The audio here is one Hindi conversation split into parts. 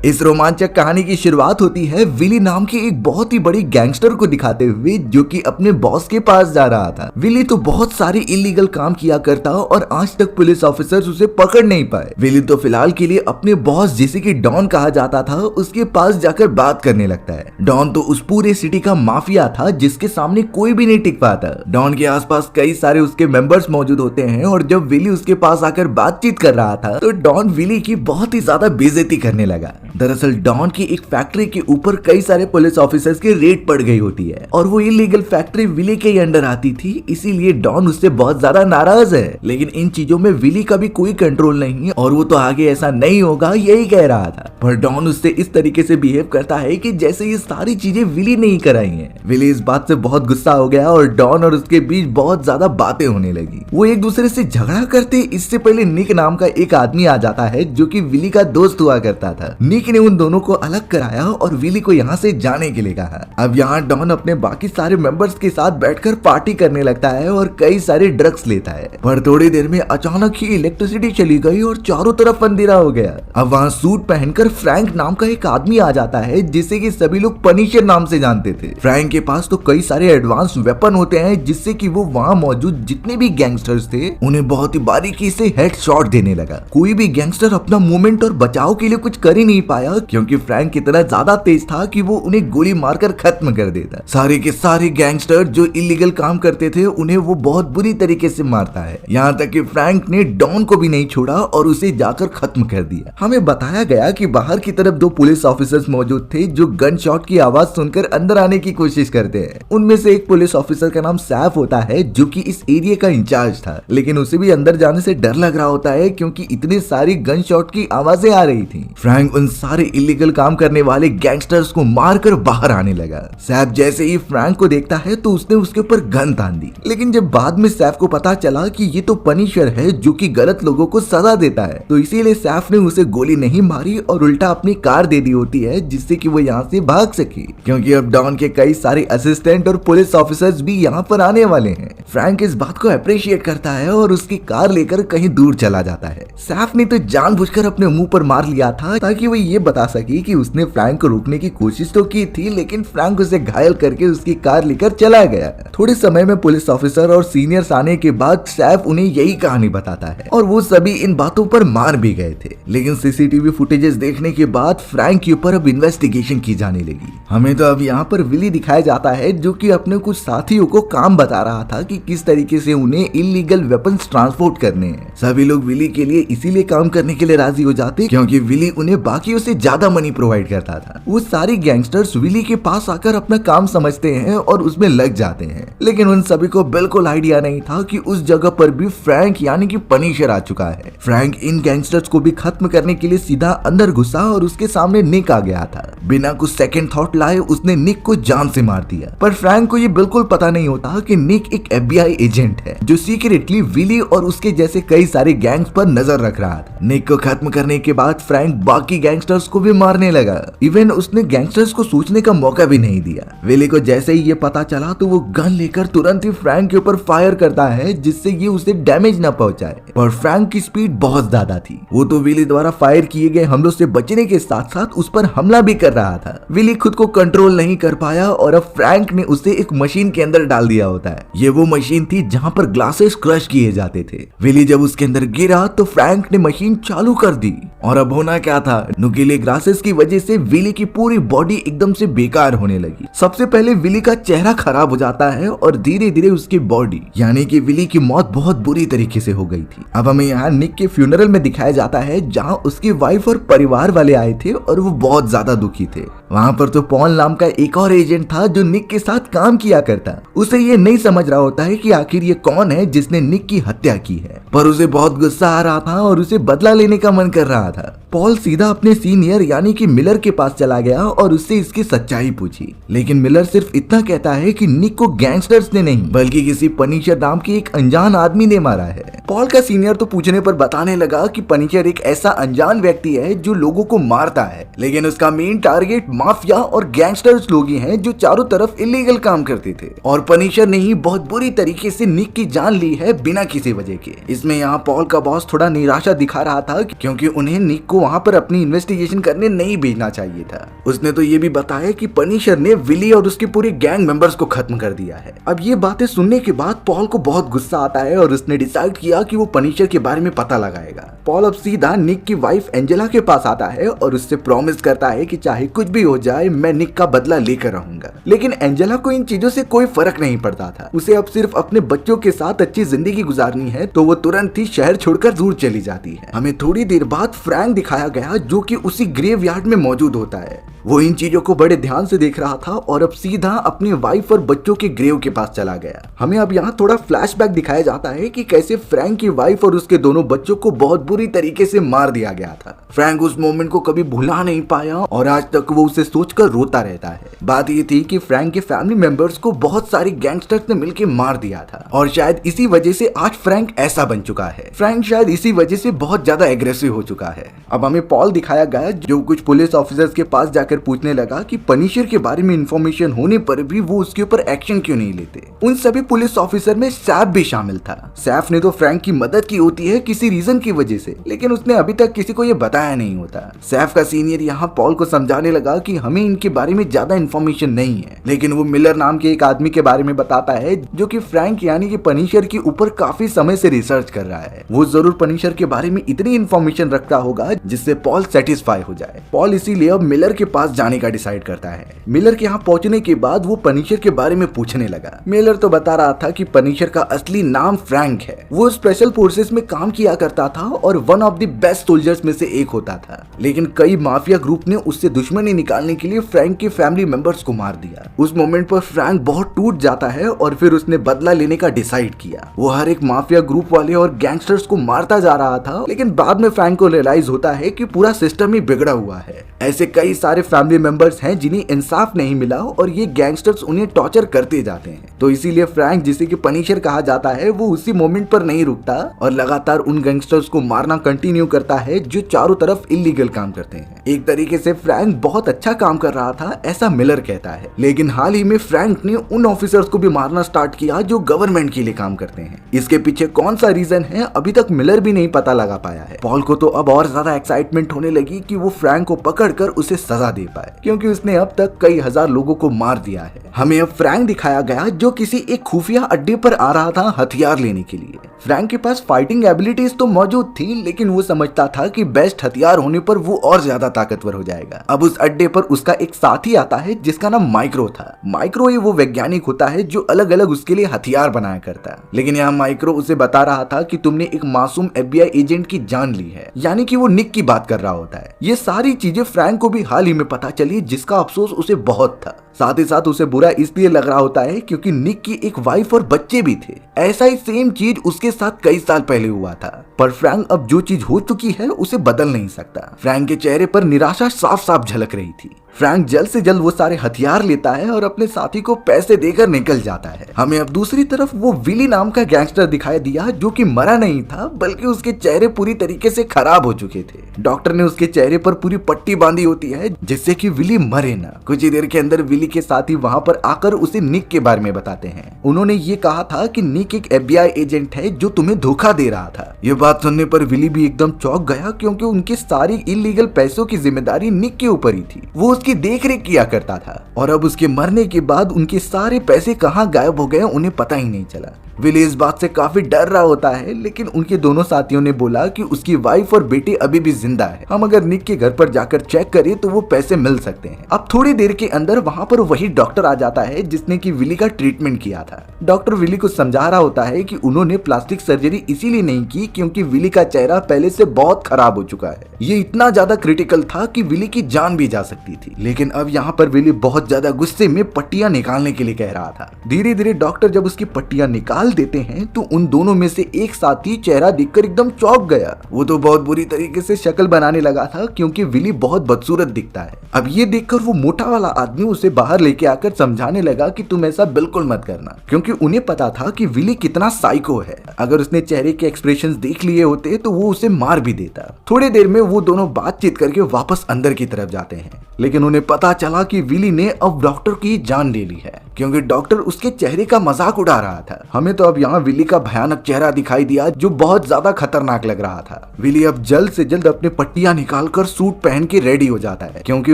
इस रोमांचक कहानी की शुरुआत होती है विली नाम के एक बहुत ही बड़ी गैंगस्टर को दिखाते हुए, जो कि अपने बॉस के पास जा रहा था। विली तो बहुत सारे इलीगल काम किया करता और आज तक पुलिस ऑफिसर्स उसे पकड़ नहीं पाए। विली तो फिलहाल के लिए अपने बॉस, जिसे कि डॉन कहा जाता था, उसके पास जाकर बात करने लगता है। डॉन तो उस पूरे सिटी का माफिया था जिसके सामने कोई भी नहीं टिक पाता। डॉन के आसपास कई सारे उसके मेंबर्स मौजूद होते हैं और जब विली उसके पास आकर बातचीत कर रहा था तो डॉन विली की बहुत ही ज्यादा बेइज्जती करने लगा। दरअसल डॉन की एक फैक्ट्री के ऊपर कई सारे पुलिस ऑफिसर्स की रेड पड़ गई होती है और वो इलीगल फैक्ट्री विली के अंडर आती थी, इसीलिए डॉन उससे बहुत ज्यादा नाराज है। लेकिन इन चीजों में विली का भी कोई कंट्रोल नहीं है और वो तो आगे ऐसा नहीं होगा यही कह रहा था, पर डॉन उससे इस तरीके से बिहेव करता है कि जैसे ये सारी चीजें विली नहीं कराई हैं। विली इस बात से बहुत गुस्सा हो गया और डॉन और उसके बीच बहुत ज्यादा बातें होने लगी। वो एक दूसरे से झगड़ा करते इससे पहले निक नाम का एक आदमी आ जाता है जो कि विली का दोस्त हुआ करता था। निक ने उन दोनों को अलग कराया और विली को यहाँ से जाने के लिए कहा। अब यहाँ डॉन अपने बाकी सारे मेंबर्स के साथ बैठकर पार्टी करने लगता है और कई सारे ड्रग्स लेता है, पर थोड़ी देर में अचानक ही इलेक्ट्रिसिटी चली गई और चारों तरफ अंधेरा हो गया। अब वहाँ सूट पहनकर फ्रैंक नाम का एक आदमी आ जाता है जिसे कि सभी लोग पनिशर नाम से जानते थे। फ्रैंक के पास तो कई सारे एडवांस वेपन होते हैं जिससे कि वो वहाँ मौजूद जितने भी गैंगस्टर्स थे उन्हें बहुत ही बारीकी से हेड शॉट देने लगा। कोई भी गैंगस्टर अपना मूवमेंट और बचाव के लिए कुछ कर ही नहीं पाया क्योंकि फ्रैंक इतना ज्यादा तेज था कि वो उन्हें गोली मारकर खत्म कर देता। सारे के सारे गैंगस्टर जो इलीगल काम करते थे उन्हें वो बहुत बुरी तरीके से मारता है, यहाँ तक कि फ्रैंक ने डॉन को भी नहीं छोड़ा और उसे जाकर खत्म कर दिया। हमें बताया गया कि बाहर की तरफ दो पुलिस ऑफिसर्स मौजूद थे जो गन शॉट की आवाज सुनकर अंदर आने की कोशिश करते हैं। उनमें से एक पुलिस ऑफिसर का नाम सैफ होता है जो कि इस एरिया का इंचार्ज था, लेकिन उसे भी अंदर जाने से डर लग रहा होता है क्योंकि इतनी सारी गन शॉट की आवाजें आ रही थी। फ्रैंक उन सारे इलीगल काम करने वाले गैंगस्टर्स को मारकर बाहर आने लगा। सैफ जैसे ही फ्रैंक को देखता है तो उसने उसके ऊपर गन तान दी, लेकिन जब बाद में सैफ को पता चला कि ये तो पनिशर है जो कि गलत लोगों को सजा देता है, तो इसीलिए सैफ ने उसे गोली नहीं मारी और उल्टा अपनी कार दे दी होती है जिससे कि वो यहाँ से भाग सके, क्योंकि अब डॉन के कई सारे असिस्टेंट और पुलिस ऑफिसर्स भी यहाँ पर आने वाले हैं। फ्रैंक इस बात को अप्रिशिएट करता है और उसकी कार लेकर कहीं दूर चला जाता है। सैफ ने तो जानबूझकर अपने मुंह पर मार लिया था ताकि वो ये बता सके कि उसने फ्रैंक को रोकने की कोशिश तो की थी, लेकिन फ्रैंक उसे घायल करके उसकी कार लेकर चला गया। थोड़े समय में पुलिस ऑफिसर और सीनियर्स आने के बाद सैफ उन्हें यही कहानी बताता है और वो सभी इन बातों पर मार भी गए थे, लेकिन सीसीटीवी फुटेजेस देखने के बाद फ्रैंक के ऊपर अब इन्वेस्टिगेशन की जाने लगी। हमें तो अब यहाँ पर विली दिखाया जाता है जो कि अपने कुछ साथियों को काम बता रहा था कि किस तरीके से उन्हें इलीगल वेपन्स ट्रांसपोर्ट करने हैं। सभी लोग विली के लिए इसीलिए काम करने के लिए राजी हो जाते क्योंकि विली उन्हें बाकियों से ज्यादा मनी प्रोवाइड करता था। वो सारे गैंगस्टर्स विली के पास आकर अपना काम समझते हैं और उसमें लग जाते हैं, लेकिन उन सभी को बिल्कुल आइडिया नहीं था कि उस जगह पर भी फ्रैंक यानी कि पनिशर आ चुका है। फ्रैंक इन गैंगस्टर्स को भी खत्म करने के लिए सीधा अंदर घुसा और उसके सामने निक आ गया था। बिना कुछ सेकंड थॉट लाए उसने निक को जान से मार दिया, पर फ्रैंक को ये बिल्कुल पता नहीं होता कि निक एक FBI एजेंट है जो सीक्रेटली विली और उसके जैसे कई सारे गैंग्स पर नजर रख रहा था। निक को खत्म करने के बाद फ्रैंक बाकी गैंगस्टर्स को भी मारने लगा, इवन उसने गैंगस्टर्स को सोचने का मौका भी नहीं दिया। विली को जैसे ही ये पता चला तो वो गन लेकर तुरंत ही फ्रैंक के ऊपर फायर करता है जिससे ये उसे डैमेज न पहुंचाए, पर फ्रैंक की स्पीड बहुत ज्यादा थी। वो तो विली द्वारा फायर किए गए हमलों से बचने के साथ साथ उस पर हमला भी कर रहा था। विली खुद को कंट्रोल नहीं कर पाया और अब फ्रैंक ने उसे एक मशीन के अंदर डाल दिया होता है। ये वो मशीन थी जहाँ पर ग्लासेस क्रश किए जाते थे। विली जब उसके अंदर गिरा तो फ्रैंक ने मशीन चालू कर दी और अब होना क्या था, नुकीले ग्लासेस की वजह से विली की पूरी बॉडी एकदम से बेकार होने लगी। सबसे पहले विली का चेहरा खराब हो जाता है और धीरे धीरे उसकी बॉडी यानी कि विली की मौत बहुत बुरी तरीके से हो गई थी। अब हमें यहाँ निक के फ्यूनरल में दिखाया जाता है जहाँ उसकी वाइफ और परिवार वाले आए थे और वो बहुत ज्यादा दुखी थे। वहाँ पर तो पॉल नाम का एक और एजेंट था जो निक के साथ काम किया करता। उसे ये नहीं समझ रहा होता है कि आखिर ये कौन है जिसने निक की हत्या की है, पर उसे बहुत गुस्सा आ रहा था और उसे बदला लेने का मन कर रहा था। पॉल सीधा अपने सीनियर यानी कि मिलर के पास चला गया और उससे इसकी सच्चाई पूछी, लेकिन मिलर सिर्फ इतना कहता है कि निक को गैंगस्टर्स ने नहीं बल्कि किसी पनिशर नाम के एक अनजान आदमी ने मारा है। पॉल का सीनियर तो पूछने पर बताने लगा कि पनिशर एक ऐसा अनजान व्यक्ति है जो लोगों को मारता है, लेकिन उसका मेन टारगेट माफिया और गैंगस्टर्स लोग ही हैं जो चारों तरफ इलीगल काम करते थे और पनिशर ने ही बहुत बुरी तरीके से निक की जान ली है बिना किसी वजह के। इसमें यहाँ पॉल का बॉस थोड़ा निराशा दिखा रहा था क्योंकि उन्हें निक को वहाँ पर अपनी इन्वेस्टिगेशन करने नहीं भेजना चाहिए था। उसने तो ये भी बताया कि पनिशर ने विली और उसके पूरे गैंग मेंबर्स को खत्म कर दिया है। अब ये बातें सुनने के बाद पॉल को बहुत गुस्सा आता है और उसने डिसाइड किया कि वो पनिशर के बारे में पता लगाएगा। पॉल अब सीधा निक की वाइफ एंजेला के पास आता है और उससे प्रॉमिस करता है कि चाहे कुछ भी हो जाए मैं निक का बदला लेकर रहूंगा। लेकिन एंजेला को इन चीजों से कोई फर्क नहीं पड़ता था। उसे अब सिर्फ अपने बच्चों के साथ अच्छी जिंदगी गुजारनी है, तो वो तुरंत ही शहर छोड़कर दूर चली जाती है। हमें थोड़ी देर बाद फ्रैंक दिखाया गया जो कि उसी ग्रेवयार्ड में मौजूद होता है। वो इन चीजों को बड़े ध्यान से देख रहा था और अब सीधा अपनी वाइफ और बच्चों के ग्रेव के पास चला गया। हमें अब यहाँ थोड़ा फ्लैशबैक दिखाया जाता है कि कैसे फ्रैंक की वाइफ और उसके दोनों बच्चों को बहुत बुरी तरीके से मार दिया गया था। फ्रैंक उस मोमेंट को कभी भुला नहीं पाया और आज तक वो उसे सोचकर रोता रहता है। बात ये थी कि फ्रैंक के फैमिली मेंबर्स को बहुत सारे गैंगस्टर्स ने मिलकर मार दिया था और शायद इसी वजह से आज फ्रैंक ऐसा बन चुका है। फ्रैंक शायद इसी वजह से बहुत ज्यादा एग्रेसिव हो चुका है। अब हमें पॉल दिखाया गया जो कुछ पुलिस ऑफिसर्स के पास जाकर पूछने लगा कि पनिशर के बारे में इंफॉर्मेशन होने पर भी वो उसके ऊपर एक्शन क्यों नहीं लेते। उन सभी पुलिस ऑफिसर में सैफ भी शामिल था। सैफ ने तो फ्रैंक की मदद की होती है किसी रीजन की वजह से, लेकिन उसने अभी तक किसी को ये बताया नहीं होता। सैफ का सीनियर यहाँ पॉल को समझाने लगा कि हमें इनके बारे में ज्यादा इंफॉर्मेशन नहीं है, लेकिन वो मिलर नाम के एक आदमी के बारे में बताता है जो कि फ्रैंक यानी कि पनिशर के ऊपर काफी समय से रिसर्च कर रहा है। वो जरूर पनिशर के बारे में इतनी इंफॉर्मेशन रखता होगा जिससे पॉल सेटिस्फाई हो जाए। पॉल इसीलिए अब मिलर के पास जाने का डिसाइड करता है। मिलर के यहाँ पहुंचने के बाद वो पनिशर के बारे में पूछने लगा। मिलर तो बता रहा था कि पनिशर का असली नाम फ्रैंक है। वो स्पेशल फोर्सेस में काम किया करता था और one of the best soldiers में से एक होता था, लेकिन कई माफिया ग्रुप ने उससे दुश्मनी निकालने के लिए फ्रैंक के फैमिली मेंबर्स को मार दिया। उस मोमेंट पर फ्रैंक बहुत टूट जाता है और फिर उसने बदला लेने का डिसाइड किया। वो हर एक माफिया ग्रुप वाले और गैंगस्टर्स को मारता जा रहा था, लेकिन बाद में फ्रैंक को रियलाइज होता है कि पूरा सिस्टम ही बिगड़ा हुआ है। ऐसे कई सारे फैमिली मेंबर्स हैं जिन्हें इंसाफ नहीं मिला और ये गैंगस्टर्स उन्हें टॉर्चर करते जाते हैं। तो इसीलिए फ्रैंक, जिसे कि पनिशर कहा जाता है, वो उसी मोमेंट पर नहीं रुकता और लगातार उन गैंगस्टर्स को मारना कंटिन्यू करता है जो चारों तरफ इलीगल काम करते हैं। एक तरीके से फ्रैंक बहुत अच्छा काम कर रहा था, ऐसा मिलर कहता है। लेकिन हाल ही में फ्रैंक ने उन ऑफिसर्स को भी मारना स्टार्ट किया जो गवर्नमेंट के लिए काम करते हैं। इसके पीछे कौन सा रीजन है अभी तक मिलर भी नहीं पता लगा पाया है। पॉल को तो अब और ज्यादा एक्साइटमेंट होने लगी कि वो फ्रैंक को पकड़कर उसे सजा दे पाए, क्योंकि उसने अब तक कई हजार लोगों को मार दिया है। हमें अब फ्रैंक दिखाया गया जो किसी एक खुफिया अड्डे पर आ रहा था हथियार लेने के लिए। फ्रैंक के पास फाइटिंग एबिलिटीज तो मौजूद थी, लेकिन वो समझता था कि बेस्ट हथियार होने पर वो और ज्यादा ताकतवर हो जाएगा। अब उस अड्डे पर उसका एक साथी आता है जिसका नाम माइक्रो था। माइक्रो ही वो वैज्ञानिक होता है जो अलग अलग उसके लिए हथियार बनाया करता है। लेकिन यहाँ माइक्रो उसे बता रहा था कि तुमने एक मासूम FBI एजेंट की जान ली है, यानी कि वो निक की बात कर रहा होता है। ये सारी चीजें फ्रैंक को भी हाल ही में पता चली, जिसका अफसोस उसे बहुत था। साथ ही साथ उसे बुरा इसलिए लग रहा होता है क्योंकि निक की एक वाइफ और बच्चे भी थे। ऐसा ही सेम चीज उसके साथ कई साल पहले हुआ था, पर फ्रैंक अब जो चीज हो चुकी है उसे बदल नहीं सकता। फ्रैंक के चेहरे पर निराशा साफ साफ झलक रही थी। फ्रैंक जल्द से जल्द वो सारे हथियार लेता है और अपने साथी को पैसे देकर निकल जाता है। हमें अब दूसरी तरफ वो विली नाम का गैंगस्टर दिखाई दिया जो कि मरा नहीं था, बल्कि उसके चेहरे पूरी तरीके से खराब हो चुके थे। डॉक्टर ने उसके चेहरे पर पूरी पट्टी बांधी होती है जिससे कि विली मरे ना। कुछ ही देर के अंदर विली के साथी वहाँ पर आकर उसे निक के बारे में बताते हैं। उन्होंने ये कहा था कि निक एक FBI एजेंट है जो तुम्हें धोखा दे रहा था। ये बात सुनने पर विली भी एकदम चौंक गया, क्योंकि उनकी सारी इलीगल पैसों की जिम्मेदारी निक के ऊपर ही थी। वो उसकी देखरेख किया करता था और अब उसके मरने के बाद उनके सारे पैसे कहाँ गायब हो गए उन्हें पता ही नहीं चला। विली इस बात से काफी डर रहा होता है, लेकिन उनके दोनों साथियों ने बोला कि उसकी वाइफ और बेटे अभी भी जिंदा है। हम अगर निक के घर पर जाकर चेक करें तो वो पैसे मिल सकते हैं। अब थोड़ी देर के अंदर वहाँ पर वही डॉक्टर आ जाता है जिसने कि विली का ट्रीटमेंट किया था। डॉक्टर विली को समझा रहा होता है कि उन्होंने प्लास्टिक सर्जरी इसीलिए नहीं की क्योंकि विली का चेहरा पहले से बहुत खराब हो चुका है। ये इतना ज्यादा क्रिटिकल था कि विली की जान भी जा सकती थी। लेकिन अब यहाँ पर विली बहुत ज्यादा गुस्से में पट्टियां निकालने के लिए कह रहा था। धीरे धीरे डॉक्टर जब उसकी पट्टियां निकाल निकाल देते हैं तो उन दोनों में से एक साथी चेहरा देखकर एकदम चौंक गया। वो तो बहुत बुरी तरीके से शक्ल बनाने लगा था क्योंकि विली बहुत बदसूरत दिखता है। अब ये देखकर वो मोटा वाला आदमी उसे बाहर लेके आकर समझाने लगा कि तुम ऐसा बिल्कुल मत करना, क्योंकि उन्हें पता था कि विली कितना साइको है। अगर उसने चेहरे के एक्सप्रेशंस देख लिए होते तो वो उसे मार भी देता। थोड़ी देर में वो दोनों बातचीत करके वापस अंदर की तरफ जाते हैं, लेकिन उन्हें पता चला कि विली ने अब डॉक्टर की जान ले ली है, क्योंकि डॉक्टर उसके चेहरे का मजाक उड़ा रहा था। हमें तो अब यहाँ विली का भयानक चेहरा दिखाई दिया जो बहुत ज्यादा खतरनाक लग रहा था। विली अब जल्द से जल्द अपने पट्टियां निकालकर सूट पहन के रेडी हो जाता है, क्योंकि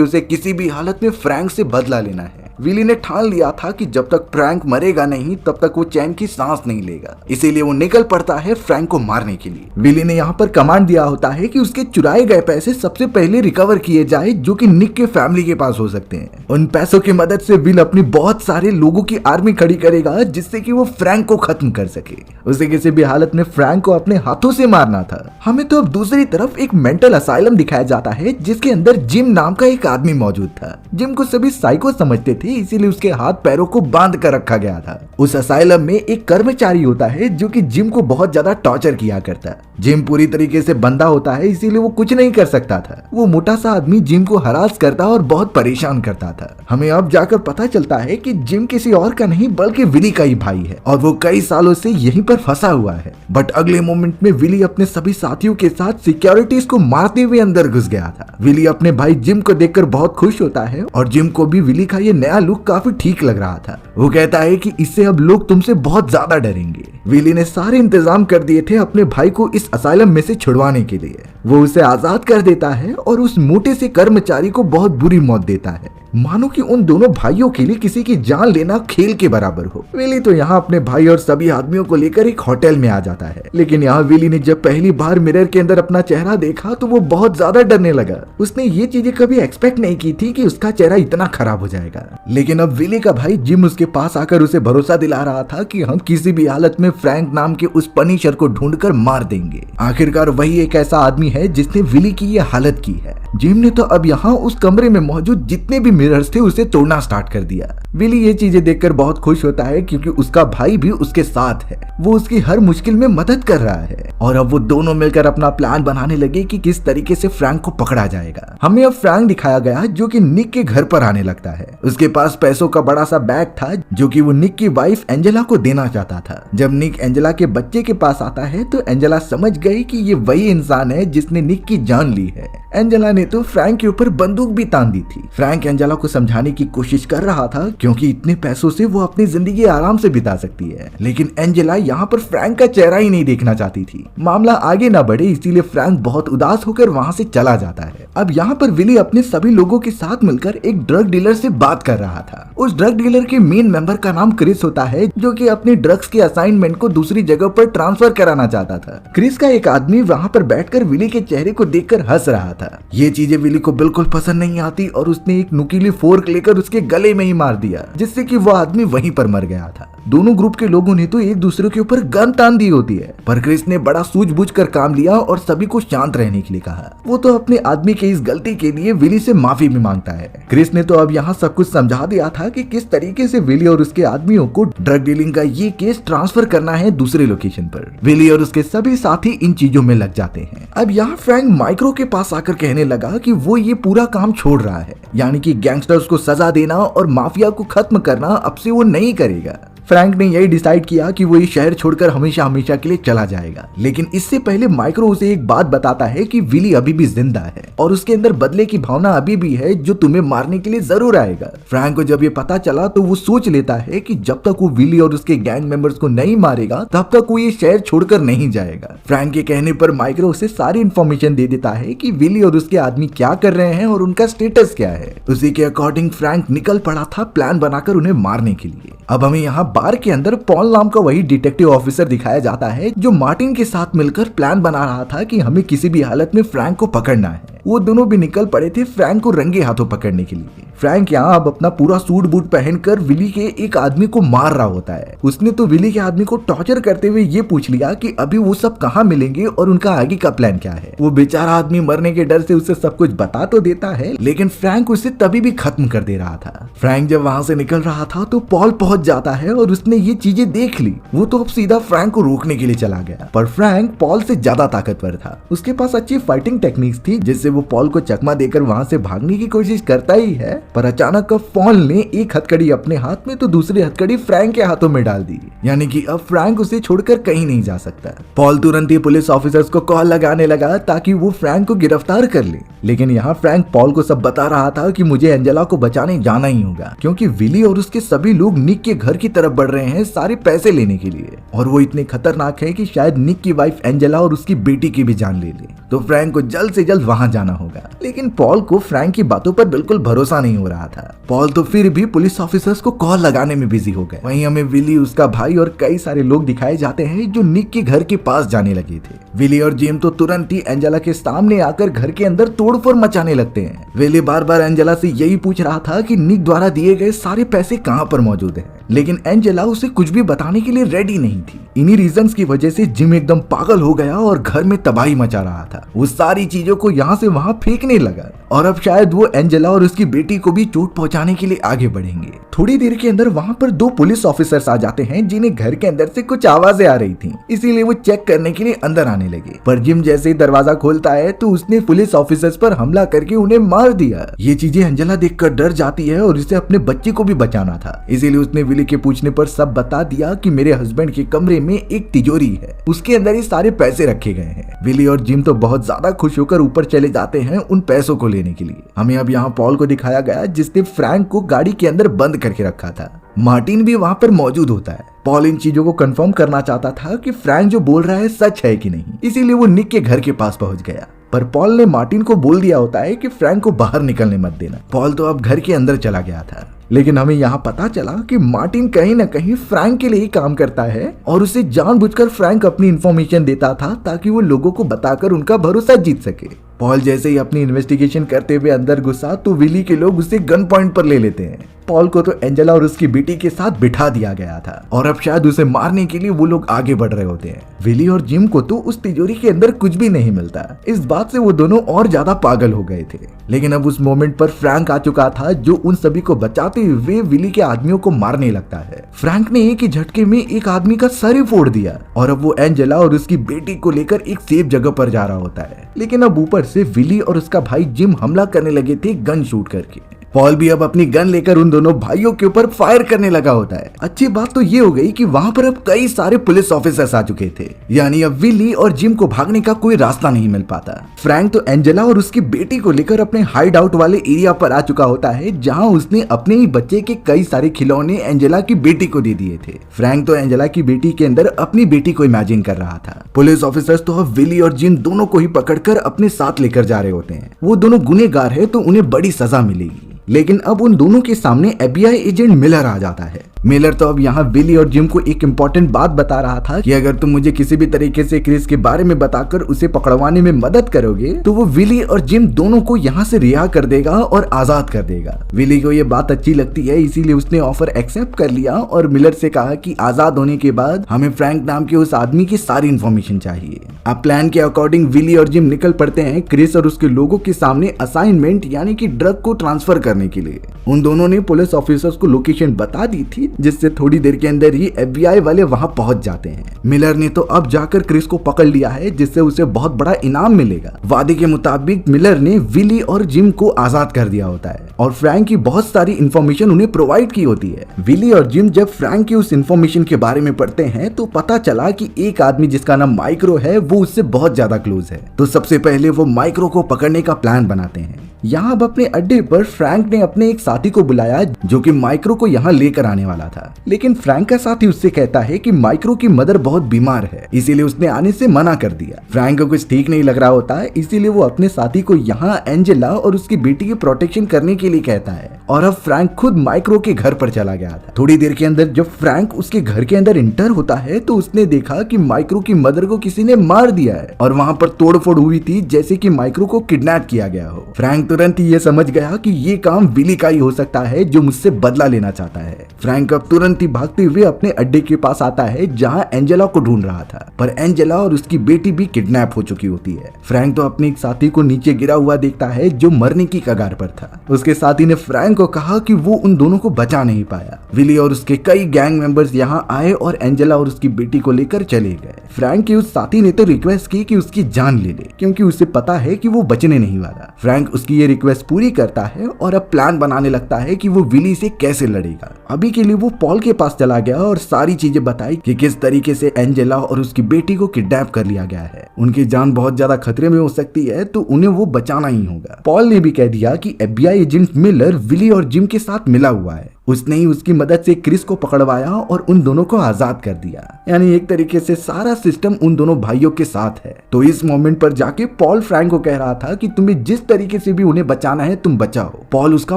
उसे किसी भी हालत में फ्रैंक से बदला लेना है। विली ने ठान लिया था कि जब तक फ्रैंक मरेगा नहीं तब तक वो चैन की सांस नहीं लेगा, इसीलिए वो निकल पड़ता है फ्रैंक को मारने के लिए। विली ने यहाँ पर कमांड दिया होता है कि उसके चुराए गए पैसे सबसे पहले रिकवर किए जाए, जो कि निक के फैमिली के पास हो सकते हैं। उन पैसों की मदद से विल अपनी बहुत सारे लोगों की आर्मी खड़ी करेगा जिससे कि वो फ्रैंक को खत्म कर सके। उसे किसी भी हालत में फ्रैंक को अपने हाथों से मारना था। हमें तो अब दूसरी तरफ एक मेंटल असाइलम दिखाया जाता है जिसके अंदर जिम नाम का एक आदमी मौजूद था। जिम को सभी साइको समझते थे, इसीलिए उसके हाथ पैरों को बांध कर रखा गया था। उस असाइलम में एक कर्मचारी होता है जो कि जिम को बहुत ज्यादा टॉर्चर किया करता। जिम पूरी तरीके से बंधा होता है, इसीलिए वो कुछ नहीं कर सकता था। वो मोटा सा आदमी जिम को हरास करता और बहुत परेशान करता था। हमें अब जाकर पता चलता है कि जिम किसी और का नहीं बल्कि विली का ही भाई है और वो कई सालों से यहीं पर फंसा हुआ है। बट अगले मोमेंट में विली अपने सभी साथियों के साथ सिक्योरिटीज को मारते हुए अंदर घुस गया था। विली अपने भाई जिम को देखकर बहुत खुश होता है और जिम को भी विली का ये नया लुक काफी ठीक लग रहा था। वो कहता है कि इससे अब लोग तुमसे बहुत ज्यादा डरेंगे। विली ने सारे इंतजाम कर दिए थे अपने भाई को इस असाइलम में से छुड़वाने के लिए। वो उसे आजाद कर देता है और उस मोटे से कर्मचारी को बहुत बुरी मौत देता है, मानो कि उन दोनों भाइयों के लिए किसी की जान लेना खेल के बराबर हो। विली तो यहाँ अपने भाई और सभी आदमियों को लेकर एक होटल में आ जाता है, लेकिन यहाँ विली ने जब पहली बार मिरर के अंदर अपना चेहरा देखा तो वो बहुत ज्यादा डरने लगा। उसने ये चीजें कभी एक्सपेक्ट नहीं की थी कि उसका चेहरा इतना खराब हो जाएगा। लेकिन अब विली का भाई जिम उसके पास आकर उसे भरोसा दिला रहा था कि हम किसी भी हालत में फ्रैंक नाम के उस पनिशर को ढूंढकर मार देंगे। आखिरकार वही एक ऐसा आदमी है जिसने विली की ये हालत की है। जिम ने तो अब यहाँ उस कमरे में मौजूद जितने भी मिरर्स थे उसे तोड़ना स्टार्ट कर दिया। विली ये चीजें देखकर बहुत खुश होता है क्योंकि उसका भाई भी उसके साथ है, वो उसकी हर मुश्किल में मदद कर रहा है। और अब वो दोनों मिलकर अपना प्लान बनाने लगे कि किस तरीके से फ्रैंक को पकड़ा जाएगा। हमें अब फ्रैंक दिखाया गया जो कि निक के घर पर आने लगता है। उसके पास पैसों का बड़ा सा बैग था जो कि वो निक की वाइफ एंजेला को देना चाहता था। जब निक एंजेला के बच्चे के पास आता है तो एंजेला समझ गई कि ये वही इंसान है जिसने निक की जान ली है। एंजेला ने तो फ्रैंक के ऊपर बंदूक भी तान दी थी। फ्रैंक एंजेला को समझाने की कोशिश कर रहा था क्योंकि इतने पैसों से वो अपनी जिंदगी आराम से बिता सकती है, लेकिन एंजेला यहाँ पर फ्रैंक का चेहरा ही नहीं देखना चाहती थी। मामला आगे ना बढ़े इसीलिए फ्रैंक बहुत उदास होकर वहाँ से चला जाता है। अब यहाँ पर विली अपने सभी लोगों के साथ मिलकर एक ड्रग डीलर से बात कर रहा था। उस ड्रग डीलर के मेन मेंबर का नाम क्रिस होता है जो कि अपने ड्रग्स के असाइनमेंट को दूसरी जगह पर ट्रांसफर कराना चाहता था। क्रिस का एक आदमी वहाँ पर बैठकर विली के चेहरे को देखकर हंस रहा था। ये चीजें विली को बिल्कुल पसंद नहीं आती और उसने एक नुकीली फोर्क लेकर उसके गले में ही मार दिया, जिससे कि वो आदमी वहीं पर मर गया था। दोनों ग्रुप के लोगों ने तो एक दूसरे के ऊपर गन तान दी होती है, पर क्रिस ने बड़ा सूझबूझ कर काम लिया और सभी को शांत रहने के लिए कहा। वो तो अपने आदमी के इस गलती के लिए विली से माफी भी मांगता है। क्रिस ने तो अब यहाँ सब कुछ समझा दिया था कि किस तरीके से विली और उसके आदमियों को ड्रग डीलिंग का ये केस ट्रांसफर करना है दूसरे लोकेशन पर। विली और उसके सभी साथी इन चीजों में लग जाते हैं। अब यहाँ फ्रैंक माइक्रो के पास आकर कहने लगा कि वो ये पूरा काम छोड़ रहा है, यानी कि गैंगस्टर्स को सजा देना और माफिया को खत्म करना अब से वो नहीं करेगा। फ्रैंक ने यही डिसाइड किया कि वो ये शहर छोड़कर हमेशा हमेशा के लिए चला जाएगा, लेकिन इससे पहले माइक्रो उसे एक बात बताता है कि विली अभी भी जिंदा है और उसके अंदर बदले की भावना अभी भी है जो तुम्हें मारने के लिए जरूर आएगा। फ्रैंक को जब ये पता चला तो वो सोच लेता है कि जब तक वो विली और उसके गैंग मेंबर्स को नहीं मारेगा तब तक वो ये शहर छोड़कर नहीं जाएगा। फ्रैंक के कहने पर माइक्रो उसे सारी इन्फॉर्मेशन दे देता है कि विली और उसके आदमी क्या कर रहे हैं और उनका स्टेटस क्या है। उसी के अकॉर्डिंग फ्रैंक निकल पड़ा था प्लान बनाकर उन्हें मारने के लिए। अब हमें यहाँ बार के अंदर पॉल नाम का वही डिटेक्टिव ऑफिसर दिखाया जाता है जो मार्टिन के साथ मिलकर प्लान बना रहा था कि हमें किसी भी हालत में फ्रैंक को पकड़ना है। वो दोनों भी निकल पड़े थे फ्रैंक को रंगे हाथों पकड़ने के लिए। फ्रैंक यहाँ अब अपना पूरा सूट बूट पहनकर विली के एक आदमी को मार रहा होता है। उसने तो विली के आदमी को टॉर्चर करते हुए ये पूछ लिया कि अभी वो सब कहाँ मिलेंगे और उनका आगे का प्लान क्या है। वो बेचारा आदमी मरने के डर से उसे सब कुछ बता तो देता है, लेकिन फ्रैंक उसे तभी भी खत्म कर दे रहा था। फ्रैंक जब वहाँ से निकल रहा था तो पॉल पहुंच जाता है और उसने ये चीजें देख ली। वो तो अब सीधा फ्रैंक को रोकने के लिए चला गया, पर फ्रैंक पॉल से ज्यादा ताकतवर था। उसके पास अच्छी फाइटिंग टेक्निक्स थी, जिससे वो पॉल को चकमा देकर वहां से भागने की कोशिश करता ही है। पर अचानक अब पॉल ने एक हथकड़ी अपने हाथ में तो दूसरी हथकड़ी फ्रैंक के हाथों में डाल दी, यानी कि अब फ्रैंक उसे छोड़कर कहीं नहीं जा सकता। पॉल तुरंत ही पुलिस ऑफिसर्स को कॉल लगाने लगा ताकि वो फ्रैंक को गिरफ्तार कर ले। लेकिन यहाँ फ्रैंक पॉल को सब बता रहा था कि मुझे एंजेला को बचाने जाना ही होगा, क्योंकि विली और उसके सभी लोग निक के घर की तरफ बढ़ रहे हैं सारे पैसे लेने के लिए, और वो इतने खतरनाक है कि शायद निक की वाइफ एंजेला और उसकी बेटी की भी जान ले ले। तो फ्रैंक को जल्द से जल्द वहां जाना होगा। लेकिन पॉल को फ्रैंक की बातों पर बिल्कुल भरोसा नहीं हो रहा था। पॉल तो फिर भी पुलिस ऑफिसर्स को कॉल लगाने में बिजी हो गए। वहीं हमें विली, उसका भाई और कई सारे लोग दिखाए जाते हैं जो निक के घर के पास जाने लगे थे। विली और जिम तो तुरंत ही एंजेला के सामने आकर घर के अंदर तोड़फोड़ मचाने लगते हैं। विली बार बार एंजेला से यही पूछ रहा था कि निक द्वारा दिए गए सारे पैसे कहां पर मौजूद हैं, लेकिन एंजेला उसे कुछ भी बताने के लिए रेडी नहीं थी। इन्हीं रीजंस की वजह से जिम एकदम पागल हो गया और घर में तबाही मचा रहा था। वो सारी चीजों को यहाँ से वहाँ फेंकने लगा, और अब शायद वो एंजेला और उसकी बेटी को भी चोट पहुंचाने के लिए आगे बढ़ेंगे। थोड़ी देर के अंदर वहाँ पर दो पुलिस ऑफिसर्स आ जाते हैं, जिन्हें घर के अंदर से कुछ आवाजें आ रही थी, इसीलिए वो चेक करने के लिए अंदर आने लगे। पर जिम जैसे ही दरवाजा खोलता है तो उसने पुलिस ऑफिसर्स पर हमला करके उन्हें मार दिया। ये चीजें एंजेला देखकर डर जाती है और उसे अपने बच्चे को भी बचाना था, इसीलिए उसने विली के पूछने पर सब बता दिया कि मेरे हस्बैंड के कमरे में एक तिजोरी है, उसके अंदर ही सारे पैसे रखे गए हैं। विली और जिम तो बहुत ज्यादा खुश होकर ऊपर चले जाते हैं उन पैसों को लेने के लिए। हमें अब यहाँ पॉल को दिखाया गया, जिसने फ्रैंक को गाड़ी के अंदर बंद करके रखा था। मार्टिन भी वहाँ पर मौजूद होता है। पॉल इन चीजों को कंफर्म करना चाहता था कि फ्रैंक जो बोल रहा है सच है कि नहीं, इसीलिए वो निक के घर के पास पहुंच गया। पर पॉल ने मार्टिन को बोल दिया होता है कि फ्रैंक को बाहर निकलने मत देना। पॉल तो अब घर के अंदर चला गया था, लेकिन हमें यहाँ पता चला कि मार्टिन कहीं न कहीं फ्रैंक के लिए ही काम करता है, और उसे जानबूझकर फ्रैंक अपनी इंफॉर्मेशन देता था ताकि वो लोगों को बताकर उनका भरोसा जीत सके। पॉल जैसे ही अपनी इन्वेस्टिगेशन करते हुए अंदर घुसा तो विली के लोग उसे गन पॉइंट पर ले लेते हैं। पॉल को तो एंजेला और उसकी बेटी के साथ बिठा दिया गया था, और अब शायद उसे मारने के लिए वो लोग आगे बढ़ रहे होते हैं। विली और जिम को तो उस तिजोरी के अंदर कुछ भी नहीं मिलता। इस बात से वो दोनों और ज्यादा पागल हो गए थे। लेकिन अब उस मोमेंट पर फ्रैंक आ चुका था, जो उन सभी को बचाते हुए विली के आदमियों को मारने लगता है। फ्रैंक ने एक ही झटके में एक आदमी का सर ही फोड़ दिया, और अब वो एंजेला और उसकी बेटी को लेकर एक सेफ जगह पर जा रहा होता है। लेकिन अब ऊपर से विली और उसका भाई जिम हमला करने लगे थे गन शूट करके। पॉल भी अब अपनी गन लेकर उन दोनों भाइयों के ऊपर फायर करने लगा होता है। अच्छी बात तो ये हो गई कि वहाँ पर अब कई सारे पुलिस ऑफिसर्स आ चुके थे, यानी अब विली और जिम को भागने का कोई रास्ता नहीं मिल पाता। फ्रैंक तो एंजेला और उसकी बेटी को लेकर अपने हाइड आउट वाले एरिया पर आ चुका होता है, जहाँ उसने अपने ही बच्चे के कई सारे खिलौने एंजेला की बेटी को दे दिए थे। फ्रैंक तो एंजेला की बेटी के अंदर अपनी बेटी को इमेजिन कर रहा था। पुलिस ऑफिसर्स तो अब विली और जिम दोनों को ही पकड़कर अपने साथ लेकर जा रहे होते हैं। वो दोनों गुनहगार है तो उन्हें बड़ी सजा मिलेगी। लेकिन अब उन दोनों के सामने FBI एजेंट मिलर आ जाता है। मिलर तो अब यहाँ विली और जिम को एक इम्पोर्टेंट बात बता रहा था कि अगर तुम मुझे किसी भी तरीके से क्रिस के बारे में बताकर उसे पकड़वाने में मदद करोगे तो वो विली और जिम दोनों को यहाँ से रिहा कर देगा और आजाद कर देगा। विली को ये बात अच्छी लगती है, इसीलिए उसने ऑफर एक्सेप्ट कर लिया और मिलर से कहा कि आजाद होने के बाद हमें फ्रैंक नाम के उस आदमी की सारी इन्फॉर्मेशन चाहिए। अब प्लान के अकॉर्डिंग विली और जिम निकल पड़ते हैं क्रिस और उसके लोगों के सामने असाइनमेंट यानी कि ड्रग को ट्रांसफर करने के लिए। उन दोनों ने पुलिस ऑफिसर्स को लोकेशन बता दी थी, जिससे थोड़ी देर के अंदर ही FBI वाले वहां पहुंच जाते हैं। मिलर ने तो अब जाकर क्रिस को पकड़ लिया है, जिससे उसे बहुत बड़ा इनाम मिलेगा। वादे के मुताबिक मिलर ने विली और जिम को आजाद कर दिया होता है और फ्रैंक की बहुत सारी इन्फॉर्मेशन उन्हें प्रोवाइड की होती है। विली और जिम जब फ्रैंक की उस इन्फॉर्मेशन के बारे में पढ़ते हैं तो पता चला कि एक आदमी जिसका नाम माइक्रो है वो उससे बहुत ज्यादा क्लोज है। तो सबसे पहले वो माइक्रो को पकड़ने का प्लान बनाते हैं। यहाँ अब अपने अड्डे पर फ्रैंक ने अपने एक साथी को बुलाया जो कि माइक्रो को यहाँ लेकर आने वाला था, लेकिन फ्रैंक का साथी उससे कहता है कि माइक्रो की मदर बहुत बीमार है, इसीलिए उसने आने से मना कर दिया। फ्रैंक को कुछ ठीक नहीं लग रहा होता है, इसीलिए वो अपने साथी को यहाँ एंजेला और उसकी बेटी की प्रोटेक्शन करने के लिए कहता है। और अब फ्रैंक खुद माइक्रो के घर पर चला गया था। थोड़ी देर के अंदर जब फ्रैंक उसके घर के अंदर इंटर होता है तो उसने देखा कि माइक्रो की मदर को किसी ने मार दिया है और वहाँ पर तोड़फोड़ हुई थी, जैसे कि माइक्रो को किडनैप किया गया हो। फ्रैंक तुरंत ही ये समझ गया कि ये काम विली का ही हो सकता है जो मुझसे बदला लेना चाहता है। फ्रैंक अब तुरंत ही भागते हुए अपने अड्डे के पास आता है जहां एंजेला को ढूंढ रहा था, पर एंजेला और उसकी बेटी भी किडनैप हो चुकी होती है। फ्रैंक तो अपने एक साथी को नीचे गिरा हुआ देखता है जो मरने की कगार पर था। उसके साथी ने फ्रैंक को कहा कि वो उन दोनों को बचा नहीं पाया। विली और उसके कई गैंग मेंबर्स यहाँ आए और एंजेला और उसकी बेटी को लेकर चले गए। फ्रैंक के उस साथी ने तो रिक्वेस्ट की कि उसकी जान ले ले, क्योंकि उसे पता है कि वो बचने नहीं वाला। फ्रैंक उसकी ये रिक्वेस्ट पूरी करता है और अब प्लान बनाने लगता है कि वो विली से कैसे लड़ेगा। अभी के लिए वो पॉल के पास चला गया और सारी चीजें बताई कि किस तरीके से एंजेला और उसकी बेटी को किडनैप कर लिया गया है। उनकी जान बहुत ज्यादा खतरे में हो सकती है, तो उन्हें वो बचाना ही होगा। पॉल ने भी कह दिया कि FBI एजेंट मिलर विली और जिम के साथ मिला हुआ है। उसने ही उसकी मदद से क्रिस को पकड़वाया और उन दोनों को आजाद कर दिया। यानी एक तरीके से सारा सिस्टम उन दोनों भाइयों के साथ है। तो इस मोमेंट पर जाके पॉल फ्रैंक को कह रहा था कि तुम्हें जिस तरीके से भी उन्हें बचाना है तुम बचाओ। पॉल उसका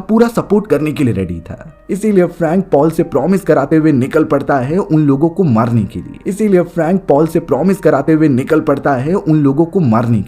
पूरा सपोर्ट करने के लिए रेडी था। इसीलिए फ्रैंक पॉल से प्रॉमिस कराते हुए निकल पड़ता है उन लोगों को मारने के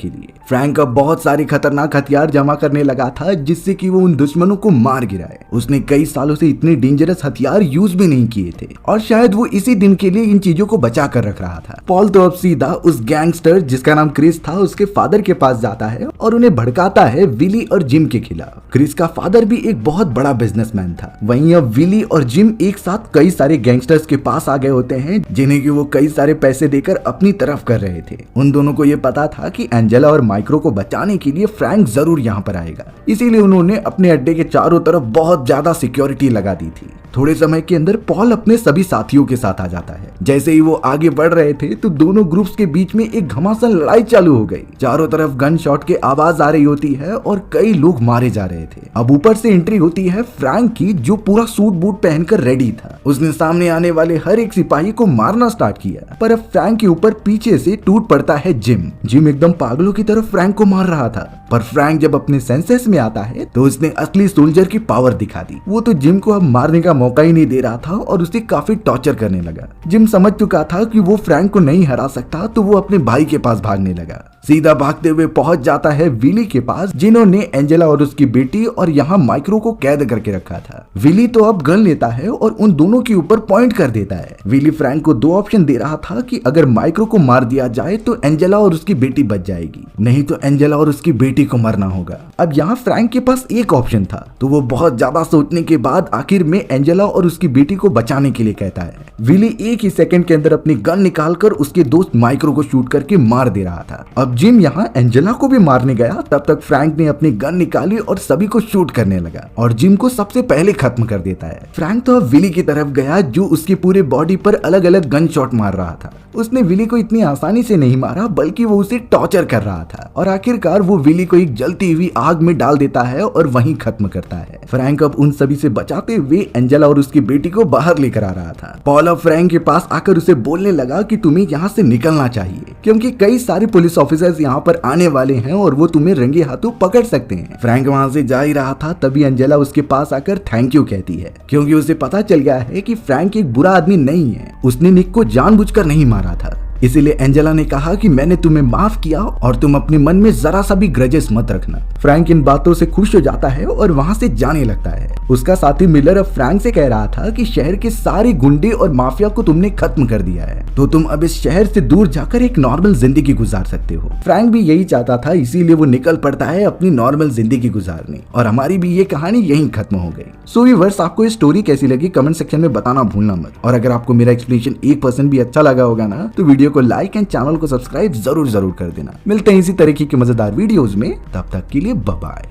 लिए। फ्रैंक अब बहुत सारे खतरनाक हथियार जमा करने लगा था, जिससे कि वो उन दुश्मनों को मार गिराए। उसने कई सालों से इतने डेंजरस हथियार यूज भी नहीं किए थे और शायद वो इसी दिन के लिए इन चीजों को बचा कर रख रहा था। पॉल तो अब सीधा उस गैंगस्टर जिसका नाम क्रिस था उसके फादर के पास जाता है और उन्हें भड़काता है विली और जिम के खिलाफ। क्रिस का फादर भी एक बहुत बड़ा बिजनेसमैन था। वहीं अब विली और जिम एक साथ कई सारे गैंगस्टर्स के पास आ गए होते हैं, जिन्हें कि वो कई सारे पैसे देकर अपनी तरफ कर रहे थे। उन दोनों को ये पता था कि एंजेला और माइक्रो को बचाने के लिए फ्रैंक जरूर यहाँ पर आएगा, इसीलिए उन्होंने अपने अड्डे के चारों तरफ बहुत ज्यादा सिक्योरिटी लगा दी थी। थोड़े समय के अंदर पॉल अपने सभी साथियों के साथ आ जाता है। जैसे ही वो आगे बढ़ रहे थे तो दोनों ग्रुप्स के बीच में एक घमासान लड़ाई चालू हो गई। चारों तरफ गन शॉट की आवाज आ रही होती है और कई लोग मारे जा रहे थे। अब ऊपर से एंट्री होती है फ्रैंक की, जो पूरा सूट बूट पहनकर रेडी था। उसने सामने आने वाले हर एक सिपाही को मारना स्टार्ट किया, पर अब फ्रैंक के ऊपर पीछे से टूट पड़ता है जिम। जिम एकदम पागलों की तरफ फ्रैंक को मार रहा था, पर फ्रैंक जब अपने सेंसेस में आता है तो उसने असली सोल्जर की पावर दिखा दी। वो तो जिम को अब मारने का मौका ही नहीं दे रहा था और उसे काफी टॉर्चर करने लगा। जिम समझ चुका था कि वो फ्रैंक को नहीं हरा सकता, तो वो अपने भाई के पास भागने लगा। सीधा भागते हुए पहुंच जाता है विली के पास, जिन्होंने एंजेला और उसकी बेटी और यहाँ माइक्रो को कैद करके रखा था। विली तो अब गन लेता है और उन दोनों के ऊपर पॉइंट कर देता है। विली फ्रैंक को दो ऑप्शन दे रहा था कि अगर माइक्रो को मार दिया जाए तो एंजेला और उसकी बेटी बच जाएगी, नहीं तो एंजेला और उसकी बेटी को मरना होगा। अब यहाँ फ्रैंक के पास एक ऑप्शन था, तो वो बहुत ज्यादा सोचने के बाद आखिर में एंजेला और उसकी बेटी को बचाने के लिए कहता है। विली एक ही सेकंड के अंदर अपनी गन निकालकर उसके दोस्त माइक्रो को शूट करके मार दे रहा था। अब जिम यहाँ एंजेला को भी मारने गया, तब तक फ्रैंक ने अपनी गन निकाली और सभी को शूट करने लगा और जिम को सबसे पहले खत्म कर देता है। फ्रैंक तो अब विली की तरफ गया, जो उसकी पूरे बॉडी पर अलग अलग गन शॉट मार रहा था। उसने विली को इतनी आसानी से नहीं मारा, बल्कि वो उसे टॉर्चर कर रहा था और आखिरकार वो विली को एक जलती हुई आग में डाल देता है और वहीं खत्म करता है। फ्रैंक अब उन सभी से बचाते हुए एंजेला और उसकी बेटी को बाहर लेकर आ रहा था। पॉल अब फ्रैंक के पास आकर उसे बोलने लगा कि तुम्हें यहाँ से निकलना चाहिए, क्योंकि कई सारे पुलिस ऑफिसर्स यहाँ पर आने वाले हैं और वो तुम्हें रंगे हाथों पकड़ सकते हैं। फ्रैंक वहाँ से जा ही रहा था, तभी एंजेला उसके पास आकर थैंक यू कहती है, क्योंकि उसे पता चल गया है कि फ्रैंक एक बुरा आदमी नहीं है। उसने निक को जानबूझकर नहीं मारा था। इसीलिए एंजेला ने कहा कि मैंने तुम्हें माफ किया और तुम अपने मन में जरा सा भी ग्रजेस मत रखना। फ्रैंक इन बातों से खुश हो जाता है और वहां से जाने लगता है। उसका साथी मिलर अब फ्रैंक से कह रहा था कि शहर के सारे गुंडे और माफिया को तुमने खत्म कर दिया है, तो तुम अब इस शहर से दूर जाकर एक नॉर्मल जिंदगी गुजार सकते हो। फ्रैंक भी यही चाहता था, इसीलिए वो निकल पड़ता है अपनी नॉर्मल जिंदगी गुजारने, और हमारी भी ये कहानी यहीं खत्म हो गई। सो व्यूअर्स, आपको ये स्टोरी कैसी लगी कमेंट सेक्शन में बताना भूलना मत, और अगर आपको मेरा एक्सप्लेनेशन 1% भी अच्छा लगा होगा ना, तो वीडियो को लाइक एंड चैनल को सब्सक्राइब जरूर कर देना। मिलते हैं इसी तरीके की मजेदार वीडियोस में, तब तक के लिए बाय बाय।